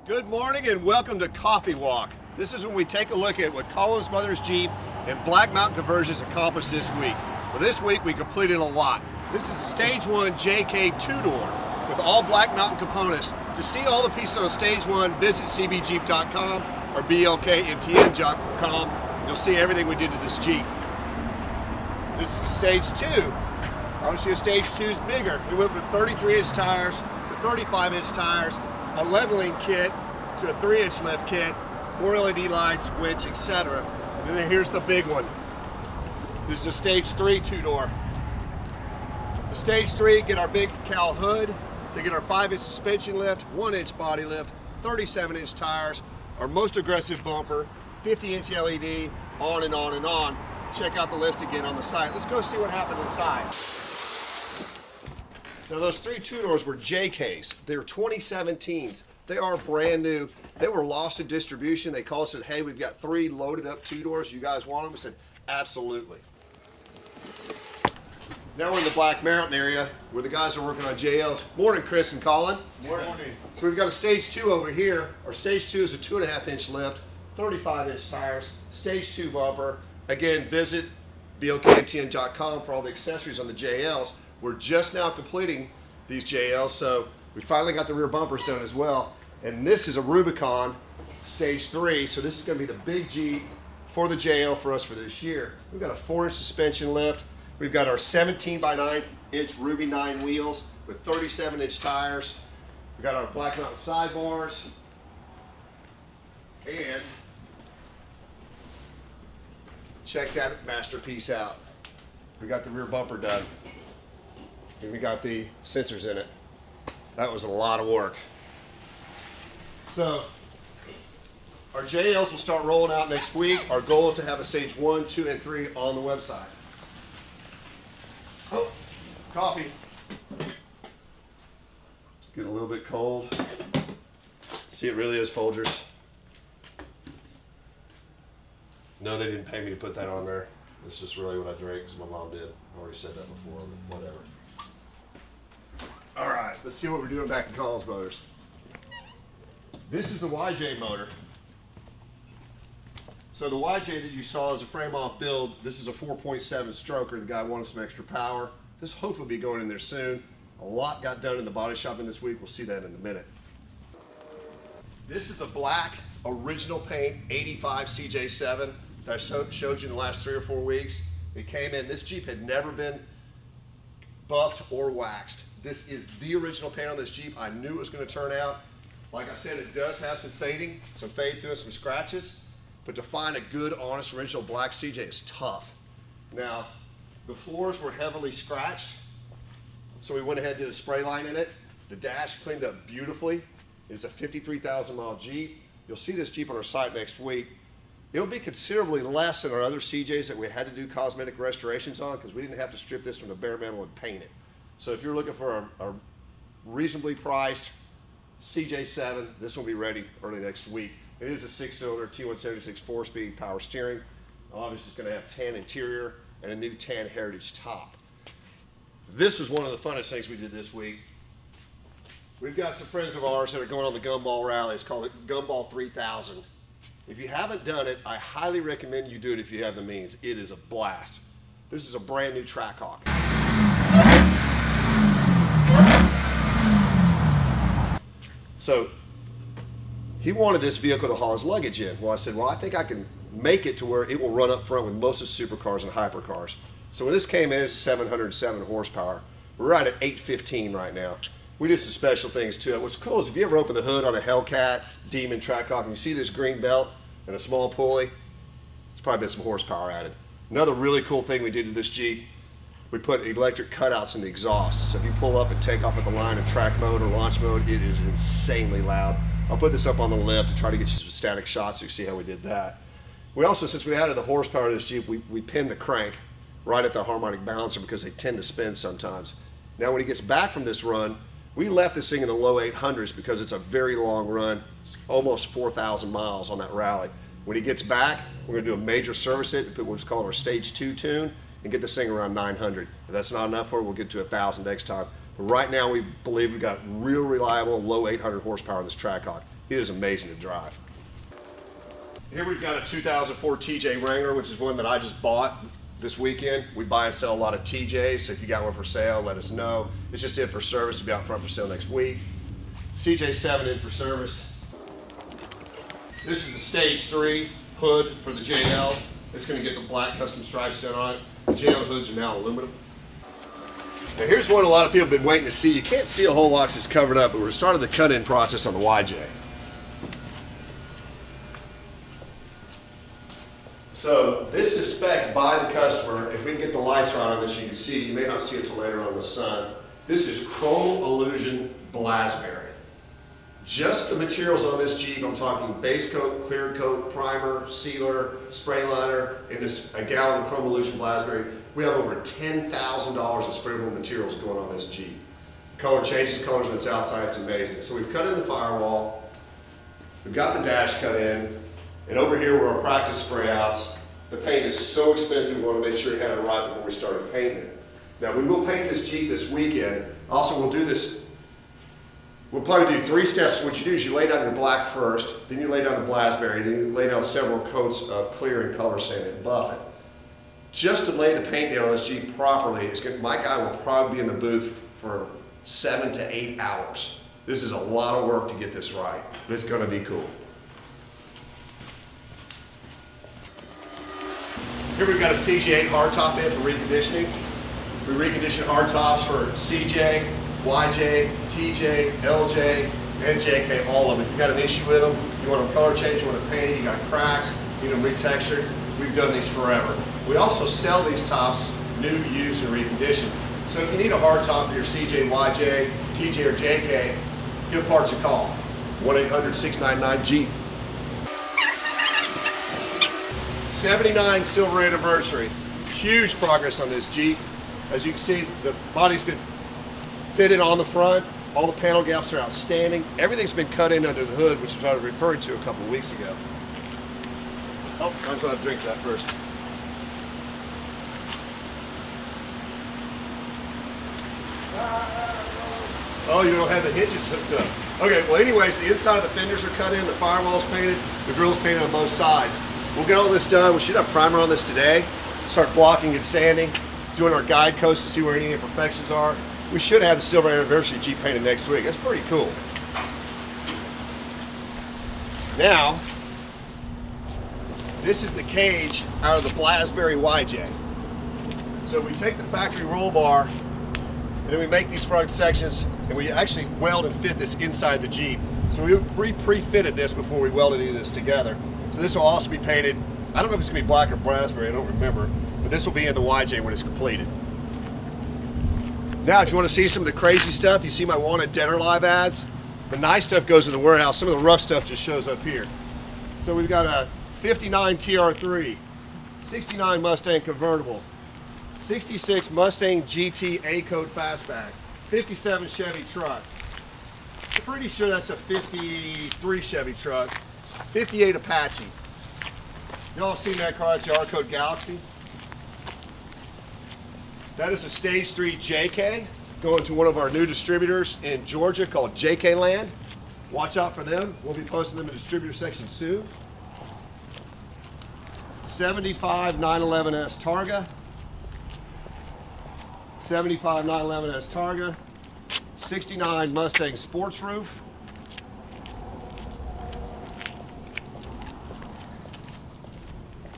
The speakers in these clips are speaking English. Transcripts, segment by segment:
Good morning and welcome to Coffee Walk. This is when we take a look at what Collins Brothers Jeep and Black Mountain Conversions accomplished this week. Well, this week we completed a lot. This is a Stage 1 JK 2-door with all Black Mountain components. To see all the pieces on Stage 1, visit cbjeep.com or blkmtn.com. You'll see everything we did to this Jeep. This is a Stage 2. Obviously a Stage 2 is bigger. We went from 33-inch tires to 35-inch tires, a leveling kit to a 3-inch lift kit, more LED lights, winch, etc. And then here's the big one. This is a Stage 3 2-door. The Stage 3 get our big cowl hood, they get our 5-inch suspension lift, 1-inch body lift, 37-inch tires, our most aggressive bumper, 50-inch LED, on and on and on. Check out the list again on the site. Let's go see what happened inside. Now those 3 2-doors were JKs. They're 2017s. They are brand new. They were lost in distribution. They called and said, hey, we've got 3 loaded up 2-doors. You guys want them? We said, absolutely. Now we're in the Black Mountain area where the guys are working on JLs. Morning, Chris and Colin. Morning. So we've got a Stage 2 over here. Our Stage 2 is a 2.5-inch lift, 35-inch tires, Stage 2 bumper. Again, visit blkmtn.com for all the accessories on the JLs. We're just now completing these JLs, so we finally got the rear bumpers done as well. And this is a Rubicon Stage 3, so this is going to be the big Jeep for the JL for us for this year. We've got a 4-inch suspension lift. We've got our 17 by 9-inch Ruby 9 wheels with 37-inch tires. We've got our Black Mountain sidebars. And check that masterpiece out. We got the rear bumper done. And we got the sensors in it. That was a lot of work. So our JLs will start rolling out next week. Our goal is to have a Stage 1, 2, and 3 on the website. Oh, coffee. It's getting a little bit cold. See, it really is Folgers. No, they didn't pay me to put that on there. It's just really what I drink because my mom did. I already said that before, but whatever. All right, let's see what we're doing back in Collins Brothers. This is the YJ motor. So the YJ that you saw is a frame-off build. This is a 4.7 stroker. The guy wanted some extra power. This hopefully will be going in there soon. A lot got done in the body shop in this week. We'll see that in a minute. This is the black original paint 85 CJ7 that I showed you in the last 3 or 4 weeks. It came in. This Jeep had never been buffed or waxed. This is the original paint on this Jeep. I knew it was going to turn out. Like I said, it does have some fading, some fade through and some scratches, but to find a good, honest, original black CJ is tough. Now, the floors were heavily scratched, so we went ahead and did a spray line in it. The dash cleaned up beautifully. It's a 53,000 mile Jeep. You'll see this Jeep on our site next week. It'll be considerably less than our other CJs that we had to do cosmetic restorations on because we didn't have to strip this from the bare metal and paint it. So if you're looking for a reasonably priced CJ7, this will be ready early next week. It is a 6-cylinder T176 4-speed power steering. Obviously it's going to have tan interior and a new tan heritage top. This was one of the funnest things we did this week. We've got some friends of ours that are going on the Gumball Rally. It's called Gumball 3000. If you haven't done it, I highly recommend you do it if you have the means. It is a blast. This is a brand new Trackhawk. So he wanted this vehicle to haul his luggage in. Well, I said, well, I think I can make it to where it will run up front with most of supercars and hypercars. So when this came in, it's 707 horsepower. We're right at 815 right now. We did some special things to it. What's cool is if you ever open the hood on a Hellcat, Demon, Trackhawk, and you see this green belt and a small pulley, it's probably been some horsepower added. Another really cool thing we did to this Jeep, we put electric cutouts in the exhaust. So if you pull up and take off at the line in track mode or launch mode, it is insanely loud. I'll put this up on the left to try to get you some static shots so you see how we did that. We also, since we added the horsepower to this Jeep, we pinned the crank right at the harmonic balancer because they tend to spin sometimes. Now when he gets back from this run, we left this thing in the low 800s because it's a very long run, it's almost 4,000 miles on that rally. When he gets back, we're going to do a major service it, put what's called our Stage 2 tune, and get this thing around 900. If that's not enough for it, we'll get to 1,000 next time. But right now, we believe we've got real reliable low 800 horsepower in this Trackhawk. It is amazing to drive. Here we've got a 2004 TJ Wrangler, which is one that I just bought this weekend. We buy and sell a lot of TJs, so if you got one for sale, let us know. It's just in for service. It'll be out front for sale next week. CJ7 in for service. This is a stage 3 hood for the JL. It's going to get the black custom stripes done on it. The JL hoods are now aluminum. Now here's one a lot of people have been waiting to see. You can't see a whole lot because it's covered up, but we're starting the cut-in process on the YJ. So this is spec'd by the customer. If we can get the lights right on this, you can see. You may not see it till later on in the sun. This is Chrome Illusion Blasberry. Just the materials on this Jeep, I'm talking base coat, clear coat, primer, sealer, spray liner, and this a gallon of Chrome Illusion Blasberry. We have over $10,000 of sprayable materials going on this Jeep. Color changes colors when it's outside, it's amazing. So we've cut in the firewall, we've got the dash cut in, and over here were our practice spray outs. The paint is so expensive, we want to make sure we had it right before we started painting it. Now we will paint this Jeep this weekend. Also we'll do this, we'll probably do 3 steps. What you do is you lay down your black first, then you lay down the Blasberry, then you lay down several coats of clear and color sand and buff it. Just to lay the paint down on this Jeep properly, my guy will probably be in the booth for 7 to 8 hours. This is a lot of work to get this right, but it's going to be cool. Here we've got a CG8 hardtop in for reconditioning. We recondition hardtops for CJ, YJ, TJ, LJ, and JK, all of them. If you've got an issue with them, you want them color changed, you want them painted, you got cracks, you need them retextured, we've done these forever. We also sell these tops new, used, and reconditioned. So if you need a hardtop for your CJ, YJ, TJ, or JK, give Parts a call. 1-800-699-JEEP. 79 silver anniversary. Huge progress on this Jeep. As you can see, the body's been fitted on the front. All the panel gaps are outstanding. Everything's been cut in under the hood, which I was referring to a couple of weeks ago. Oh, I'm going to drink that first. Oh, you don't have the hinges hooked up. Okay, well anyways, the inside of the fenders are cut in, the firewall's painted, the grill's painted on both sides. We'll get all this done. We should have primer on this today. Start blocking and sanding, doing our guide coast to see where any imperfections are. We should have the silver anniversary Jeep painted next week. That's pretty cool. Now, this is the cage out of the Blasberry YJ. So we take the factory roll bar, and then we make these front sections, and we actually weld and fit this inside the Jeep. So we pre-fitted this before we welded any of this together. So this will also be painted, I don't know if it's going to be black or Blasberry, I don't remember, but this will be in the YJ when it's completed. Now, if you want to see some of the crazy stuff, you see my wanted dead or alive ads. The nice stuff goes in the warehouse. Some of the rough stuff just shows up here. So we've got a 59 TR3, 69 Mustang convertible, 66 Mustang GT A-Code fastback, 57 Chevy truck. Pretty sure that's a 53 Chevy truck, 58 Apache. Y'all seen that car? It's the R-Code Galaxy. That is a Stage 3 JK going to one of our new distributors in Georgia called JK Land. Watch out for them. We'll be posting them in the distributor section soon. 75 911S Targa. 75 911S Targa. 69 Mustang Sports Roof.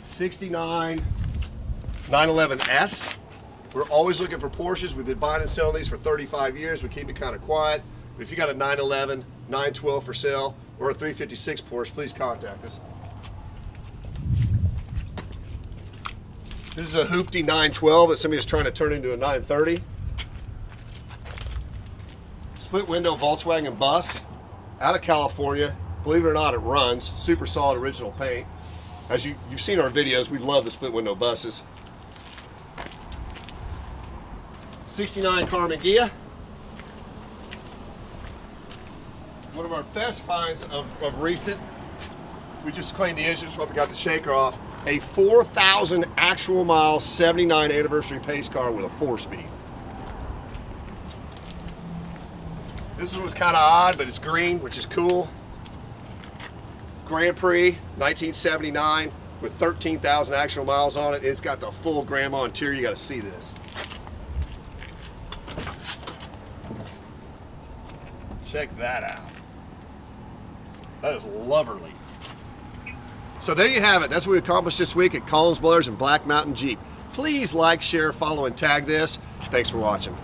69 911S. We're always looking for Porsches. We've been buying and selling these for 35 years. We keep it kind of quiet. But if you got a 911, 912 for sale, or a 356 Porsche, please contact us. This is a Hoopty 912 that somebody is trying to turn into a 930. Split window Volkswagen bus out of California. Believe it or not, it runs. Super solid original paint. As you've seen our videos, we love the split window buses. 69 Carmen Ghia. One of our best finds of recent. We just cleaned the engine, so we got the shaker off. A 4,000 actual mile 79 anniversary pace car with a 4-speed. This one was kind of odd, but it's green, which is cool. Grand Prix 1979 with 13,000 actual miles on it. It's got the full grandma interior. You got to see this. Check that out. That is lovely. So there you have it. That's what we accomplished this week at Collins Brothers and Black Mountain Jeep. Please like, share, follow, and tag this. Thanks for watching.